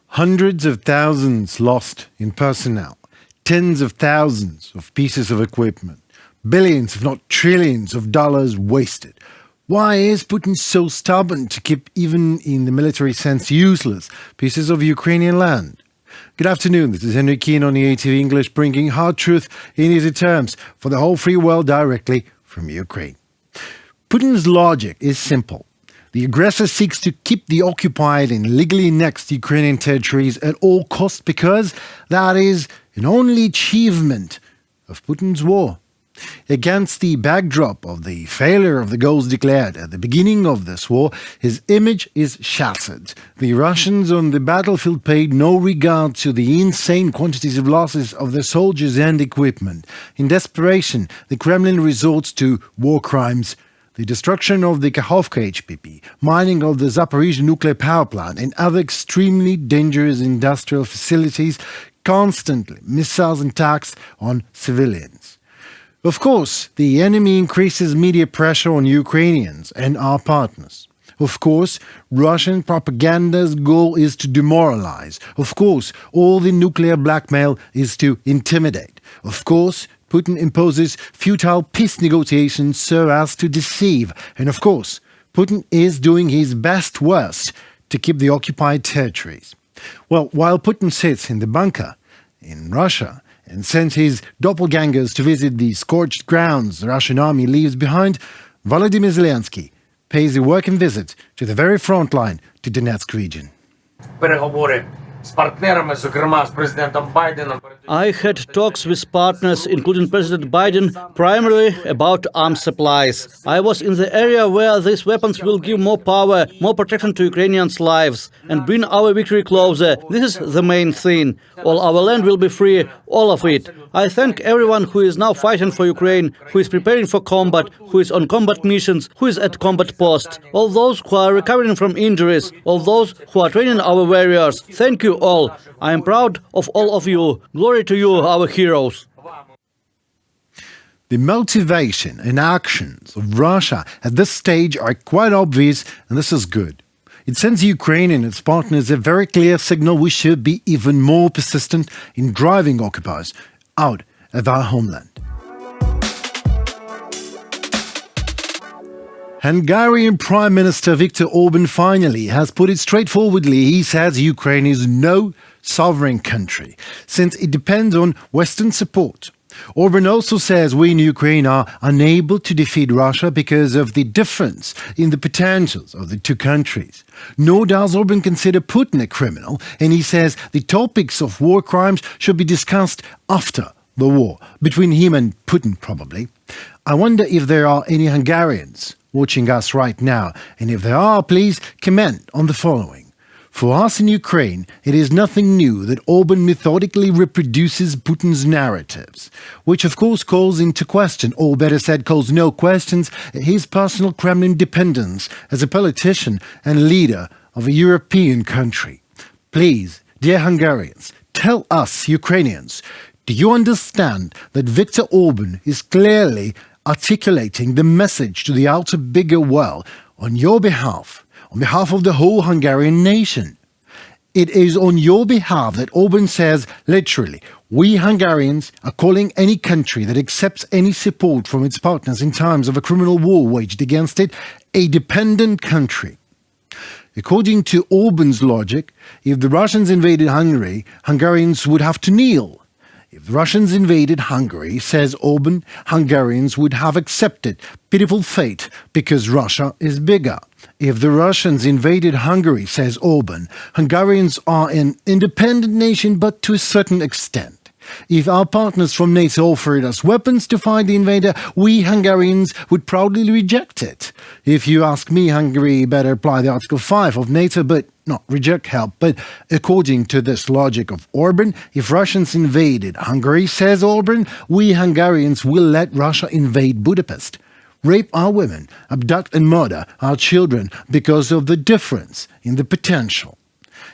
Hundreds of thousands lost in personnel, tens of thousands of pieces of equipment, billions, if not trillions of dollars wasted. Why is Putin so stubborn to keep, even in the military sense, useless pieces of Ukrainian land? Good afternoon, this is Henry Keane on the ATV English, bringing hard truth in easy terms for the whole free world directly from Ukraine. Putin's logic is simple. The aggressor seeks to keep the occupied and legally annexed Ukrainian territories at all costs because that is an only achievement of Putin's war. Against the backdrop of the failure of the goals declared at the beginning of this war, his image is shattered. The Russians on the battlefield paid no regard to the insane quantities of losses of their soldiers and equipment. In desperation, the Kremlin resorts to war crimes. The destruction of the Kakhovka HPP, mining of the Zaporizhzhia nuclear power plant and other extremely dangerous industrial facilities, constantly missiles and attacks on civilians. Of course, the enemy increases media pressure on Ukrainians and our partners. Of course, Russian propaganda's goal is to demoralize. Of course, all the nuclear blackmail is to intimidate. Of course, Putin imposes futile peace negotiations so as to deceive. And of course, Putin is doing his best worst to keep the occupied territories. Well, while Putin sits in the bunker in Russia and sends his doppelgangers to visit the scorched grounds the Russian army leaves behind, Volodymyr Zelensky pays a working visit to the very front line to Donetsk region. I had talks with partners, including President Biden, primarily about arms supplies. I was in the area where these weapons will give more power, more protection to Ukrainians' lives, and bring our victory closer. This is the main thing. All our land will be free, all of it. I thank everyone who is now fighting for Ukraine, who is preparing for combat, who is on combat missions, who is at combat posts, all those who are recovering from injuries, all those who are training our warriors. Thank you all. I am proud of all of you. Glory to you, our heroes. The motivation and actions of Russia at this stage are quite obvious, and this is good. It sends Ukraine and its partners a very clear signal we should be even more persistent in driving occupiers out of our homeland. Hungarian Prime Minister Viktor Orbán finally has put it straightforwardly. He says Ukraine is no sovereign country, since it depends on Western support. Orbán also says we in Ukraine are unable to defeat Russia because of the difference in the potentials of the two countries. Nor does Orbán consider Putin a criminal, and he says the topics of war crimes should be discussed after the war, between him and Putin probably. I wonder if there are any Hungarians watching us right now, and if there are, please comment on the following. For us in Ukraine, it is nothing new that Orbán methodically reproduces Putin's narratives, which of course calls into question, or better said, calls no questions, his personal Kremlin dependence as a politician and leader of a European country. Please, dear Hungarians, tell us Ukrainians, do you understand that Viktor Orbán is clearly articulating the message to the outer bigger world on your behalf, on behalf of the whole Hungarian nation? It is on your behalf that Orbán says, literally, we Hungarians are calling any country that accepts any support from its partners in times of a criminal war waged against it a dependent country. According to Orbán's logic, if the Russians invaded Hungary, Hungarians would have to kneel. If the Russians invaded Hungary, says Orbán, Hungarians would have accepted pitiful fate because Russia is bigger. If the Russians invaded Hungary, says Orbán, Hungarians are an independent nation but to a certain extent. If our partners from NATO offered us weapons to fight the invader, we Hungarians would proudly reject it. If you ask me, Hungary better apply the Article 5 of NATO, but not reject help. But according to this logic of Orbán, if Russians invaded Hungary, says Orbán, we Hungarians will let Russia invade Budapest, rape our women, abduct and murder our children because of the difference in the potential.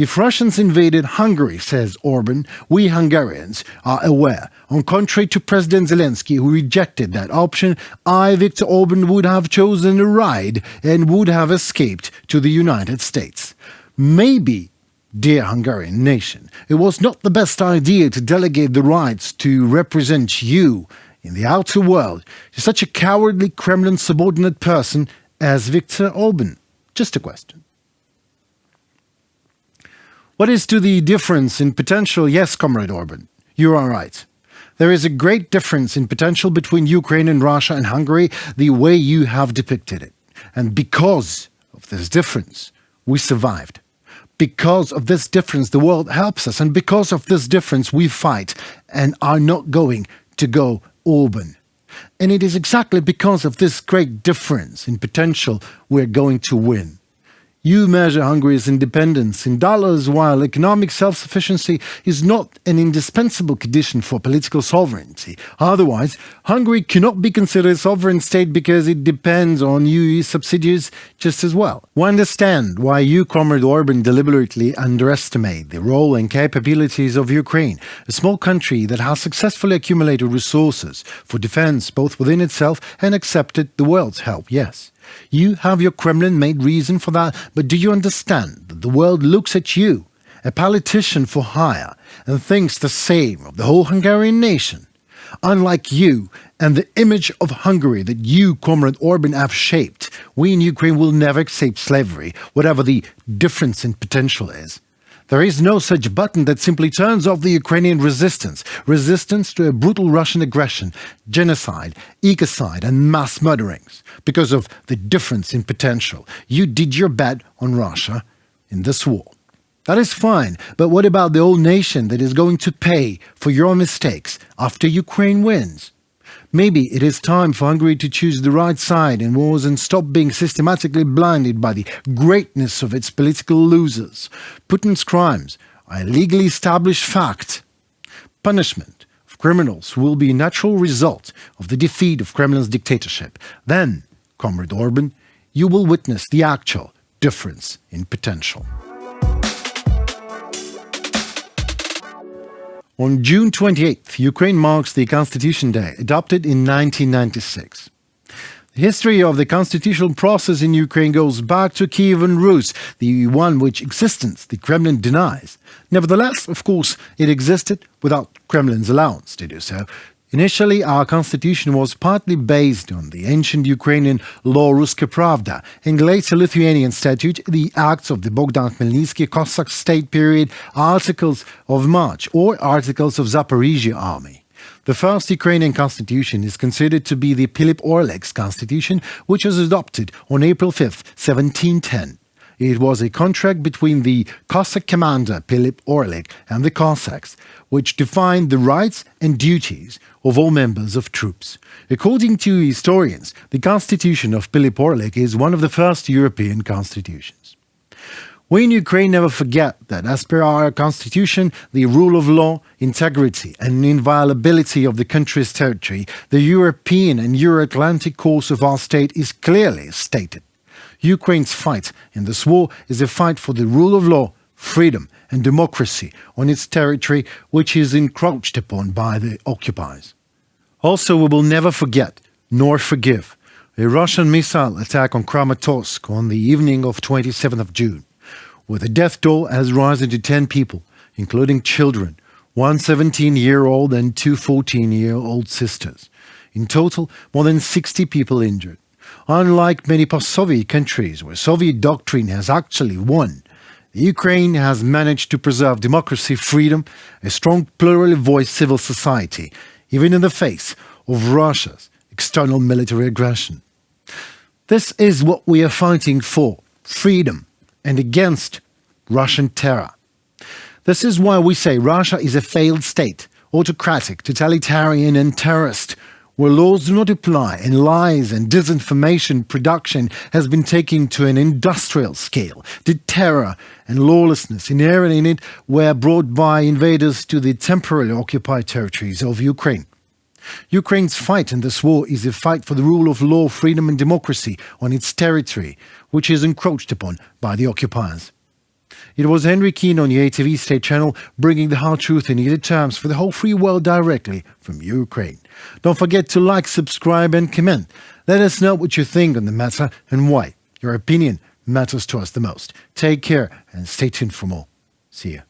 If Russians invaded Hungary, says Orbán, we Hungarians are aware. On contrary to President Zelensky, who rejected that option, I, Viktor Orbán, would have chosen a ride and would have escaped to the United States. Maybe, dear Hungarian nation, it was not the best idea to delegate the rights to represent you in the outer world to such a cowardly Kremlin subordinate person as Viktor Orbán. Just a question. What is to the difference in potential? Yes, Comrade Orbán, you are right. There is a great difference in potential between Ukraine and Russia and Hungary, the way you have depicted it. And because of this difference, we survived. Because of this difference, the world helps us. And because of this difference, we fight and are not going to go Orbán. And it is exactly because of this great difference in potential we're going to win. You measure Hungary's independence in dollars, while economic self-sufficiency is not an indispensable condition for political sovereignty. Otherwise, Hungary cannot be considered a sovereign state because it depends on EU subsidies just as well. We understand why you, Comrade Orbán, deliberately underestimate the role and capabilities of Ukraine, a small country that has successfully accumulated resources for defense both within itself and accepted the world's help, yes. You have your Kremlin-made reason for that, but do you understand that the world looks at you, a politician for hire, and thinks the same of the whole Hungarian nation? Unlike you and the image of Hungary that you, Comrade Orbán, have shaped, we in Ukraine will never accept slavery, whatever the difference in potential is. There is no such button that simply turns off the Ukrainian resistance to a brutal Russian aggression, genocide, ecocide and mass murderings. Because of the difference in potential, you did your bet on Russia in this war. That is fine, but what about the whole nation that is going to pay for your mistakes after Ukraine wins? Maybe it is time for Hungary to choose the right side in wars and stop being systematically blinded by the greatness of its political losers. Putin's crimes are a legally established fact. Punishment of criminals will be a natural result of the defeat of Kremlin's dictatorship. Then, Comrade Orbán, you will witness the actual difference in potential. On June 28th, Ukraine marks the Constitution Day, adopted in 1996. The history of the constitutional process in Ukraine goes back to Kievan Rus, the one which existence the Kremlin denies. Nevertheless, of course, it existed without Kremlin's allowance to do so. Initially, our constitution was partly based on the ancient Ukrainian law Ruska Pravda and later Lithuanian statute, the acts of the Bogdan Khmelnytsky Cossack state period, articles of March or articles of Zaporizhia army. The first Ukrainian constitution is considered to be the Philip Orlik's constitution, which was adopted on April 5, 1710. It was a contract between the Cossack commander Philip Orlik and the Cossacks, which defined the rights and duties of all members of troops. According to historians, the constitution of Philip Orlik is one of the first European constitutions. We in Ukraine never forget that as per our constitution, the rule of law, integrity and inviolability of the country's territory, the European and Euro-Atlantic course of our state is clearly stated. Ukraine's fight in this war is a fight for the rule of law, freedom and democracy on its territory, which is encroached upon by the occupiers. Also, we will never forget nor forgive a Russian missile attack on Kramatorsk on the evening of 27th of June, where the death toll has risen to 10 people, including children, one 17-year-old and two 14-year-old sisters. In total, more than 60 people injured. Unlike many post-Soviet countries where Soviet doctrine has actually won, Ukraine has managed to preserve democracy, freedom, a strong plurally voiced civil society, even in the face of Russia's external military aggression. This is what we are fighting for, freedom, and against Russian terror. This is why we say Russia is a failed state, autocratic, totalitarian and terrorist, where laws do not apply and lies and disinformation production has been taken to an industrial scale. The terror and lawlessness inherent in it were brought by invaders to the temporarily occupied territories of Ukraine. Ukraine's fight in this war is a fight for the rule of law, freedom and democracy on its territory, which is encroached upon by the occupiers. It was Henry Keane on the ATV State Channel, bringing the hard truth in needed terms for the whole free world directly from Ukraine. Don't forget to like, subscribe and comment. Let us know what you think on the matter and why. Your opinion matters to us the most. Take care and stay tuned for more. See you.